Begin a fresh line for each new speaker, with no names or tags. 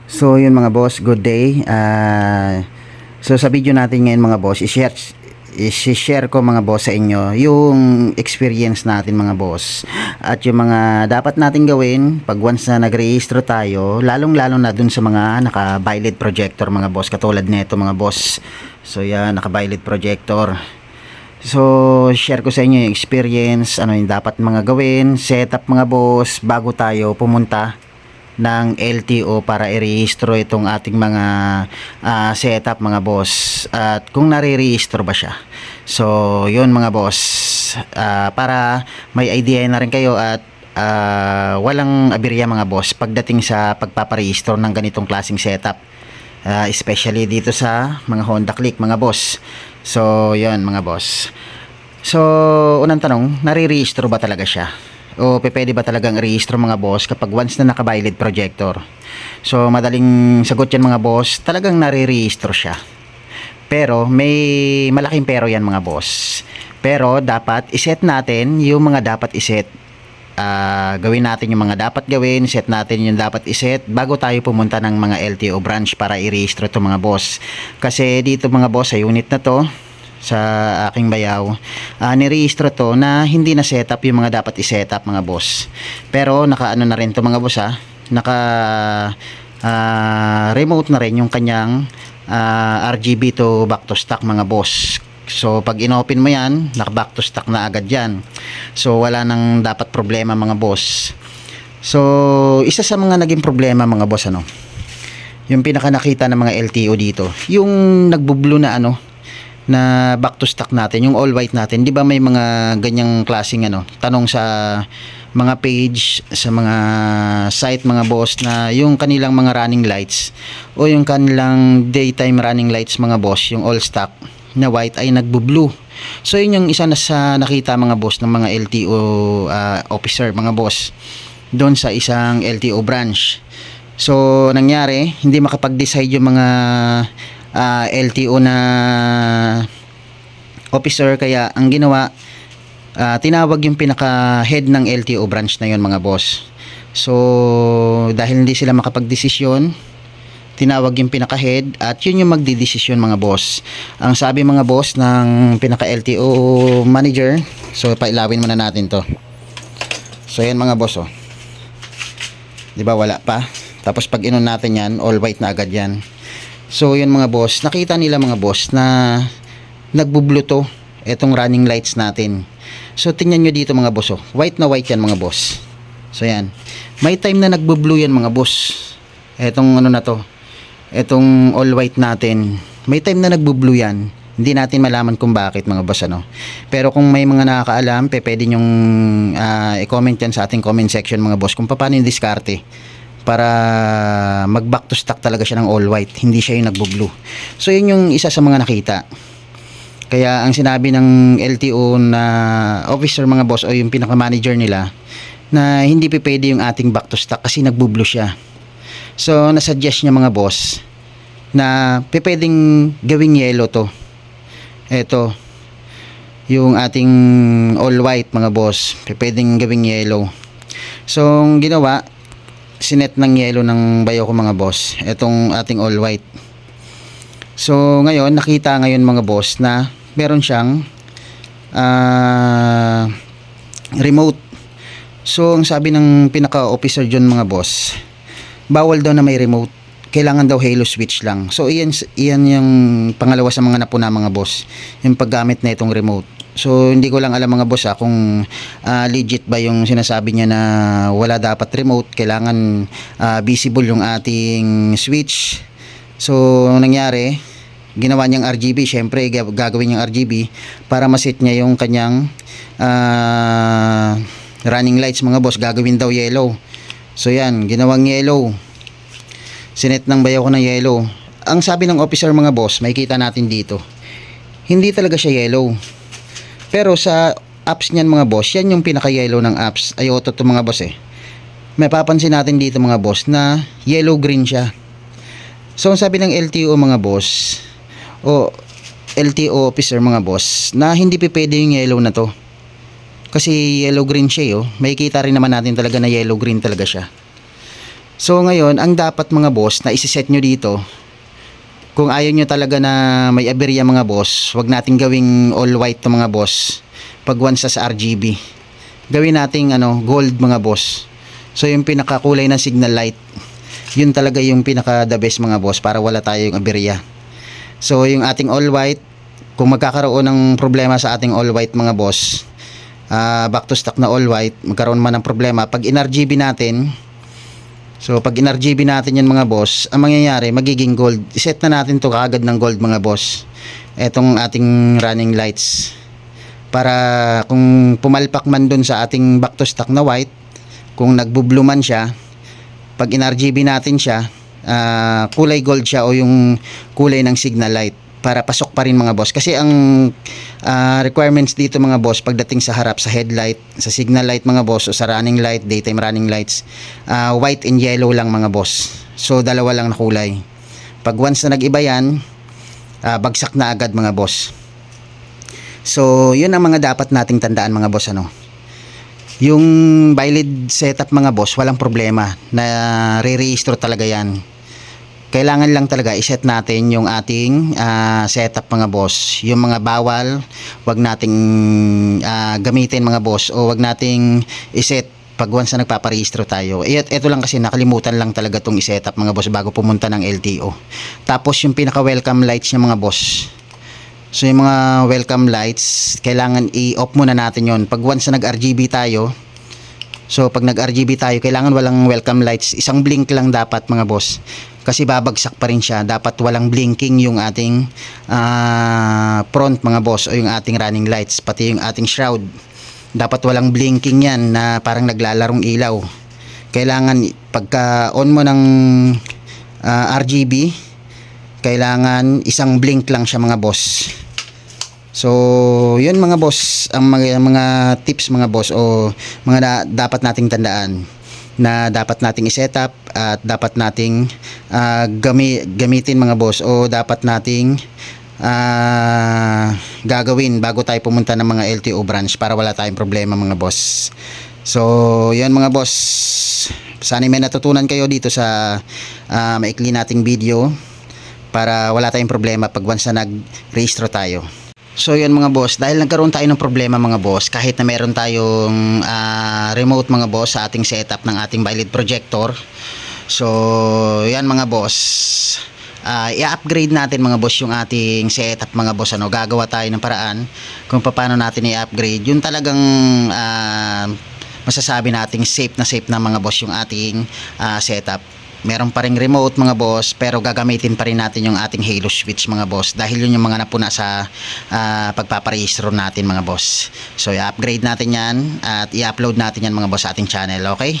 So yun mga boss, good day. So sa video natin ngayon mga boss, i-share ko mga boss sa inyo yung experience natin mga boss. At yung mga dapat natin gawin pag once na nag-rehistro tayo, lalong-lalo na dun sa mga naka-biled projector mga boss, katulad nito mga boss. So yan, naka-biled projector. So share ko sa inyo yung experience, ano yung dapat mga gawin, setup mga boss bago tayo pumunta ng LTO para i-rehistro itong ating mga setup mga boss, at kung nare-rehistro ba siya. So yun mga boss, para may idea na rin kayo at walang aberya mga boss pagdating sa pagpaparehistro ng ganitong klaseng setup, especially dito sa mga Honda Click mga boss. So yun mga boss, so unang tanong, nare-rehistro ba talaga siya? O pwede ba talagang i-rehistro mga boss kapag once na naka-biled projector? So madaling sagot yan mga boss, talagang nare-rehistro siya. Pero may malaking pero yan mga boss. Pero dapat iset natin yung mga dapat iset. Gawin natin yung mga dapat gawin, set natin yung dapat iset bago tayo pumunta ng mga LTO branch para i-rehistro ito mga boss. Kasi dito mga boss, sa unit na to, sa aking bayaw, nirehistro to na hindi na setup yung mga dapat i-setup mga boss. Pero naka-ano na rin to mga boss, naka remote na rin yung kanyang RGB to back to stock mga boss. So pag inopen mo yan, naka back to stock na agad yan. So wala nang dapat problema mga boss. So isa sa mga naging problema mga boss, yung pinaka nakita ng mga LTO dito, yung nagbo-blue na back to stock natin, yung all white natin. Di ba may mga ganyang klaseng tanong sa mga page, sa mga site mga boss, na yung kanilang mga running lights o yung kanilang daytime running lights mga boss, yung all stock na white ay nagbo-blue. So yun yung isa na sa nakita mga boss ng mga LTO officer mga boss doon sa isang LTO branch. So nangyari, hindi makapag-decide yung mga LTO na officer, kaya ang ginawa, tinawag yung pinaka head ng LTO branch na yon mga boss. So dahil hindi sila makapag-desisyon, tinawag yung pinaka head at yun yung magdidesisyon mga boss. Ang sabi mga boss ng pinaka LTO manager, so pailawin muna natin to. So yan mga boss, di ba wala pa, tapos pag inon natin yan, all white na agad yan. So yun mga boss, nakita nila mga boss na nagbo-blue to, etong running lights natin. So tingnan nyo dito mga boss, white na white yan mga boss. So yan, may time na nagbo-blue yan mga boss. Etong na to, etong all white natin, may time na nagbo-blue yan. Hindi natin malaman kung bakit mga boss, Pero kung may mga nakakaalam, pwede nyong i-comment yan sa ating comment section mga boss, kung paano yung diskarte para mag back to stock talaga siya ng all white, hindi siya yung nagbo-blue. So yun yung isa sa mga nakita. Kaya ang sinabi ng LTO na officer mga boss, o yung pinaka manager nila, na hindi pwede yung ating back to stock kasi nagbo-blue siya. So nasuggest niya mga boss na pwedeng gawing yellow to. Eto yung ating all white mga boss, pwedeng gawing yellow. So ang ginawa, sinet ng yellow ng bayo ko mga boss, etong ating all white. So ngayon, nakita ngayon mga boss na meron siyang remote. So ang sabi ng pinaka officer dyan mga boss, bawal daw na may remote, kailangan daw halo switch lang. So iyan yung pangalawa sa mga napuna mga boss, yung paggamit na itong remote. So hindi ko lang alam mga boss kung legit ba yung sinasabi niya na wala dapat remote, kailangan visible yung ating switch. So nangyari, ginawa niyang RGB, syempre gagawin niyang RGB para maset niya yung kanyang running lights mga boss, gagawin daw yellow. So yan, ginawang yellow, sinet ng bayaw ko ng yellow. Ang sabi ng officer mga boss, makikita natin dito, hindi talaga siya yellow. Pero sa apps niyan mga boss, yan yung pinaka yellow ng apps. Ayoto to mga boss May papansin natin dito mga boss na yellow green siya. So ang sabi ng LTO mga boss, o LTO officer mga boss, na hindi pwede yung yellow na to. Kasi yellow green siya May kita rin naman natin talaga na yellow green talaga siya. So ngayon, ang dapat mga boss na isiset nyo dito, kung ayaw nyo talaga na may aberya mga boss, wag nating gawing all white to mga boss. Pag once sa RGB, gawin nating gold mga boss. So yung pinakakulay ng signal light, yun talaga yung pinaka the best mga boss para wala tayong aberya. So yung ating all white, kung magkakaroon ng problema sa ating all white mga boss, back to stock na all white, magkaroon man ng problema pag in-RGB natin. So pag in-RGB natin yan mga boss, ang mangyayari magiging gold. Iset na natin to kaagad ng gold mga boss, etong ating running lights, para kung pumalpak man dun sa ating back to stock na white, kung nagbo-blue man siya, pag in-RGB natin siya, kulay gold siya o yung kulay ng signal light, para pasok pa rin mga boss. Kasi ang requirements dito mga boss, pagdating sa harap, sa headlight, sa signal light mga boss, o sa running light, daytime running lights, white and yellow lang mga boss. So dalawa lang na kulay. Pag once na nag-iba yan, bagsak na agad mga boss. So yun ang mga dapat nating tandaan mga boss. Yung valid setup mga boss, walang problema, na re-restore talaga yan. Kailangan lang talaga iset natin yung ating setup mga boss. Yung mga bawal, wag nating gamitin mga boss, o wag nating iset pag once na nagpaparehistro tayo. Ito lang kasi nakalimutan lang talaga tong isetup mga boss bago pumunta ng LTO. Tapos yung pinaka welcome lights niya mga boss. So yung mga welcome lights, kailangan i-off muna natin yon pag once na nag-RGB tayo. So pag nag-RGB tayo, kailangan walang welcome lights. Isang blink lang dapat mga boss, kasi babagsak pa rin siya. Dapat walang blinking yung ating front mga boss, o yung ating running lights, pati yung ating shroud. Dapat walang blinking yan na parang naglalarong ilaw. Kailangan pagka on mo ng RGB, kailangan isang blink lang siya mga boss. So yun mga boss, ang mga tips mga boss, o mga dapat nating tandaan, na dapat nating i-setup at dapat nating gamitin mga boss, o dapat nating gagawin bago tayo pumunta ng mga LTO branch para wala tayong problema mga boss. So yun mga boss, sana may natutunan kayo dito sa maikli nating video, para wala tayong problema pag once na nag-rehistro tayo. So yun mga boss, dahil nagkaroon tayo ng problema mga boss, kahit na meron tayong remote mga boss sa ating setup ng ating Bilid projector. So yan mga boss, i-upgrade natin mga boss yung ating setup mga boss. Gagawa tayo ng paraan kung paano natin i-upgrade yung talagang masasabi nating safe na mga boss yung ating setup. Meron pa ring remote mga boss, pero gagamitin pa rin natin yung ating halo switch mga boss, dahil yun yung mga napuna sa pagpaparehistro natin mga boss. So i-upgrade natin yan at i-upload natin yan mga boss sa ating channel, okay?